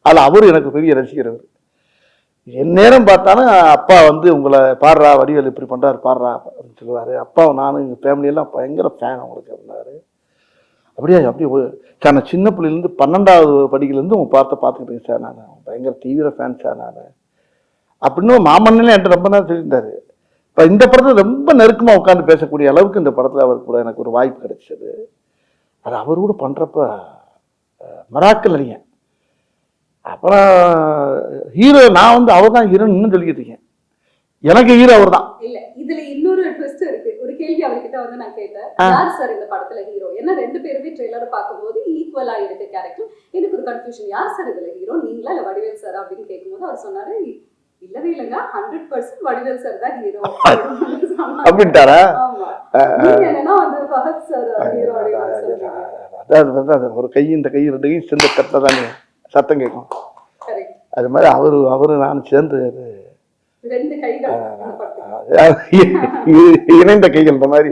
அதில் அவர் எனக்கு பெரிய ரசிகர். அவர் என் நேரம் பார்த்தாலும் அப்பா வந்து உங்களை பாடுறா வடிவேல் இப்படி பண்ணுறாரு பாடுறா அப்படின்னு சொல்லுவார். அப்பாவும் நானும் எங்கள் ஃபேமிலியெல்லாம் பயங்கர ஃபேன் அவங்களுக்கு அப்படின்னாரு. அப்படியே சார் நான் சின்ன பிள்ளைலேருந்து 12வது படிக்கிலேருந்து உங்கள் பார்த்துக்கிட்டேங்க சார், நான் பயங்கர தீவிர ஃபேன் சார் நான் அப்படின்னு மாமன்னே என்கிட்ட ரொம்ப நேரம் சொல்லியிருந்தாரு. இப்போ இந்த படத்தில் ரொம்ப நெருக்கமாக உட்காந்து பேசக்கூடிய அளவுக்கு இந்த படத்தில் அவர் கூட எனக்கு ஒரு வாய்ப்பு கிடைச்சது. அது அவர் கூட பண்ணுறப்ப மராக்கல் அறிஞன். அப்புறம் ஹீரோ நான் வந்து அவர் தான் ஹீரோன்னு இன்னும் சொல்லிக்கிட்டு இருக்கேன். எனக்கு ஹீரோ அவர் தான். இல்ல இதுல இன்னொரு ட்விஸ்ட் இருக்கு. ஒரு கேள்வி அவர்கிட்ட வந்து நான் கேட்டேன், யார் சார் இந்த படத்துல ஹீரோ? ஏன்னா ரெண்டு பேருமே ட்ரெய்லரை பார்க்கும்போது ஈக்குவலா இருக்கு கேரக்டர். எனக்கு ஒரு கன்ஃபியூஷன், யார் சார் இதுல ஹீரோ, நீங்களா இல்ல வடிவேல் சார் அப்படின்னு கேட்கும்போது அவர் சொன்னாரு, இல்லவே இல்லைங்க 100% வடிவேல் சார் தான் ஹீரோ அப்படின்ட்டாரா? ஆமா. என்னன்னா வந்து ஃபஹத் சார் ஹீரோ அப்படின்னு. அதாவது ஒரு கை இந்த கை ரெண்டு கை சேர்ந்த கட்டில தான் சத்தம் கேட்கும். அது மாதிரி அவரு நான் சேர்ந்து ரெண்டு கைகள் இணைந்த கைகள் இந்த மாதிரி